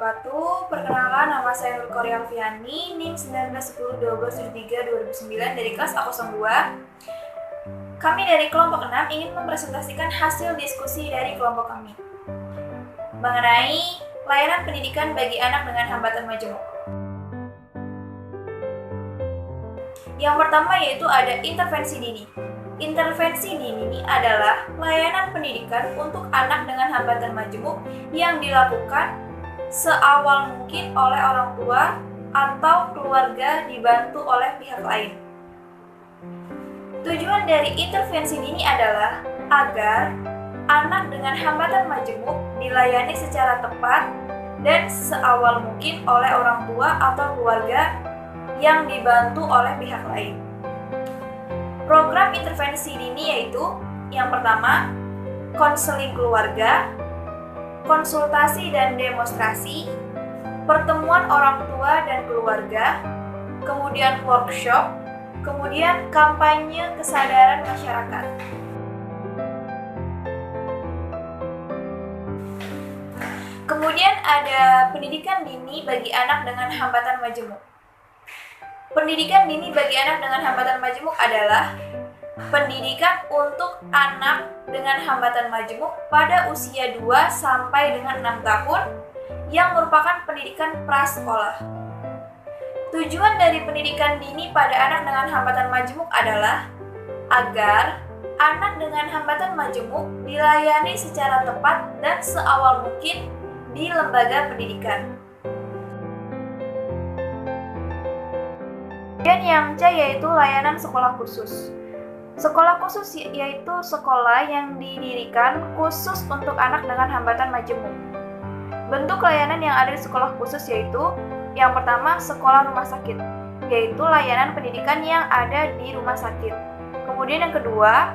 wabarakatuh. Perkenalkan, nama saya Nur Korea Alfiani, NIM 191012732009 dari kelas A02. Kami dari kelompok 6 ingin mempresentasikan hasil diskusi dari kelompok kami mengenai layanan pendidikan bagi anak dengan hambatan majemuk. Yang pertama yaitu ada intervensi dini. Intervensi dini adalah layanan pendidikan untuk anak dengan hambatan majemuk yang dilakukan seawal mungkin oleh orang tua atau keluarga dibantu oleh pihak lain. Tujuan dari intervensi dini adalah agar anak dengan hambatan majemuk dilayani secara tepat dan seawal mungkin oleh orang tua atau keluarga yang dibantu oleh pihak lain. Program intervensi dini yaitu yang pertama, konseling keluarga, konsultasi dan demonstrasi, pertemuan orang tua dan keluarga, kemudian workshop, kemudian kampanye kesadaran masyarakat. Kemudian ada pendidikan dini bagi anak dengan hambatan majemuk. Pendidikan dini bagi anak dengan hambatan majemuk adalah pendidikan untuk anak dengan hambatan majemuk pada usia 2 sampai dengan 6 tahun yang merupakan pendidikan prasekolah. Tujuan dari pendidikan dini pada anak dengan hambatan majemuk adalah agar anak dengan hambatan majemuk dilayani secara tepat dan seawal mungkin di lembaga pendidikan. Dan yang C yaitu layanan sekolah khusus. Sekolah khusus yaitu sekolah yang didirikan khusus untuk anak dengan hambatan majemuk. Bentuk layanan yang ada di sekolah khusus yaitu yang pertama sekolah rumah sakit, yaitu layanan pendidikan yang ada di rumah sakit. Kemudian yang kedua,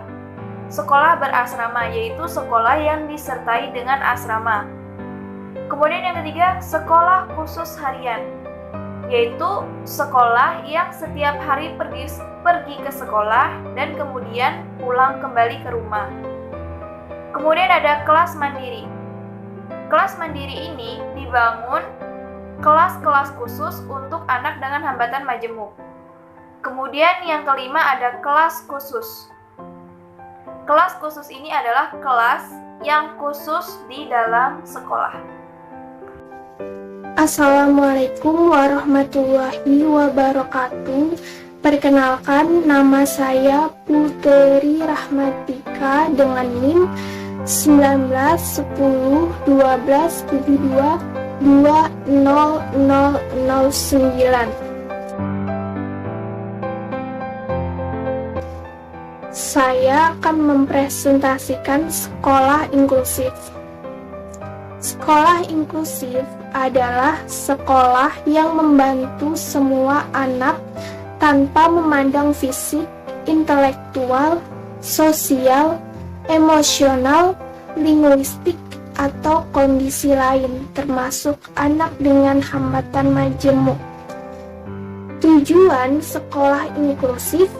sekolah berasrama, yaitu sekolah yang disertai dengan asrama. Kemudian yang ketiga, sekolah khusus harian, yaitu sekolah yang setiap hari pergi ke sekolah dan kemudian pulang kembali ke rumah. Kemudian ada kelas mandiri. Kelas mandiri ini dibangun kelas-kelas khusus untuk anak dengan hambatan majemuk. Kemudian yang kelima ada kelas khusus. Kelas khusus ini adalah kelas yang khusus di dalam sekolah. Assalamualaikum warahmatullahi wabarakatuh. Perkenalkan, nama saya Putri Rahmatika dengan NIM 191012722009. Saya akan mempresentasikan sekolah inklusif. Sekolah inklusif adalah sekolah yang membantu semua anak tanpa memandang fisik, intelektual, sosial, emosional, linguistik, atau kondisi lain, termasuk anak dengan hambatan majemuk. Tujuan sekolah inklusif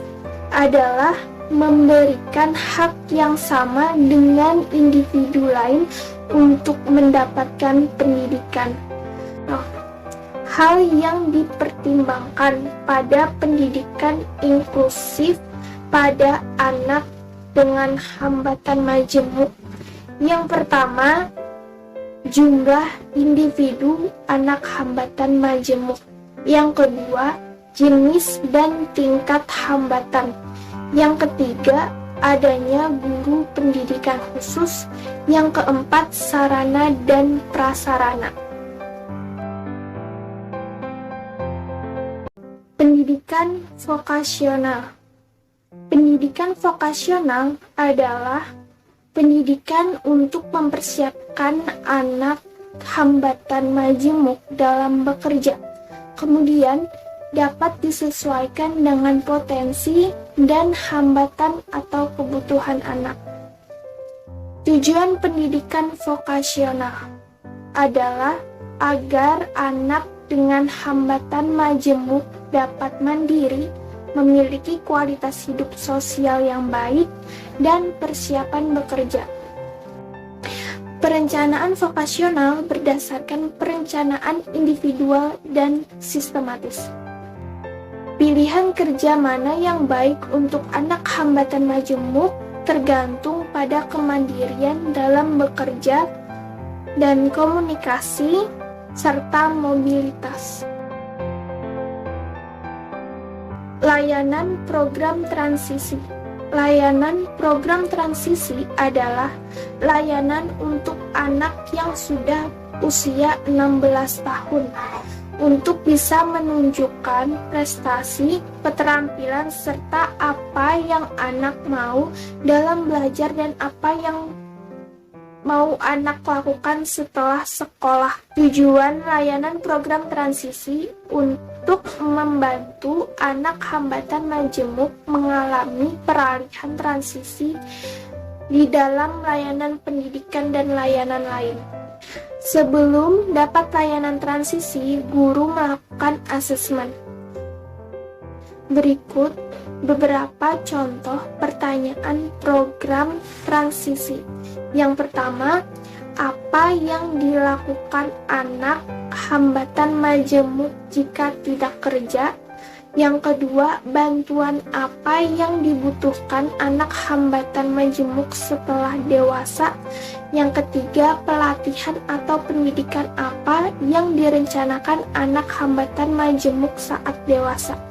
adalah memberikan hak yang sama dengan individu lain untuk mendapatkan pendidikan. Hal yang dipertimbangkan pada pendidikan inklusif pada anak dengan hambatan majemuk. Yang pertama, jumlah individu anak hambatan majemuk. Yang kedua, jenis dan tingkat hambatan. Yang ketiga, adanya guru pendidikan khusus. Yang keempat, sarana dan prasarana. Pendidikan vokasional. Pendidikan vokasional adalah pendidikan untuk mempersiapkan anak hambatan majemuk dalam bekerja. Kemudian dapat disesuaikan dengan potensi dan hambatan atau kebutuhan anak. Tujuan pendidikan vokasional adalah agar anak dengan hambatan majemuk dapat mandiri, memiliki kualitas hidup sosial yang baik, dan persiapan bekerja. Perencanaan vokasional berdasarkan perencanaan individual dan sistematis. Pilihan kerja mana yang baik untuk anak hambatan majemuk tergantung pada kemandirian dalam bekerja dan komunikasi serta mobilitas. Layanan program transisi. Layanan program transisi adalah layanan untuk anak yang sudah usia 16 tahun untuk bisa menunjukkan prestasi, keterampilan, serta apa yang anak mau dalam belajar dan apa yang mau anak lakukan setelah sekolah. Tujuan layanan program transisi untuk membantu anak hambatan majemuk mengalami peralihan transisi di dalam layanan pendidikan dan layanan lain. Sebelum dapat layanan transisi, guru melakukan asesmen. Berikut beberapa contoh pertanyaan program transisi. Yang pertama, apa yang dilakukan anak hambatan majemuk jika tidak kerja? Yang kedua, bantuan apa yang dibutuhkan anak hambatan majemuk setelah dewasa? Yang ketiga, pelatihan atau pendidikan apa yang direncanakan anak hambatan majemuk saat dewasa?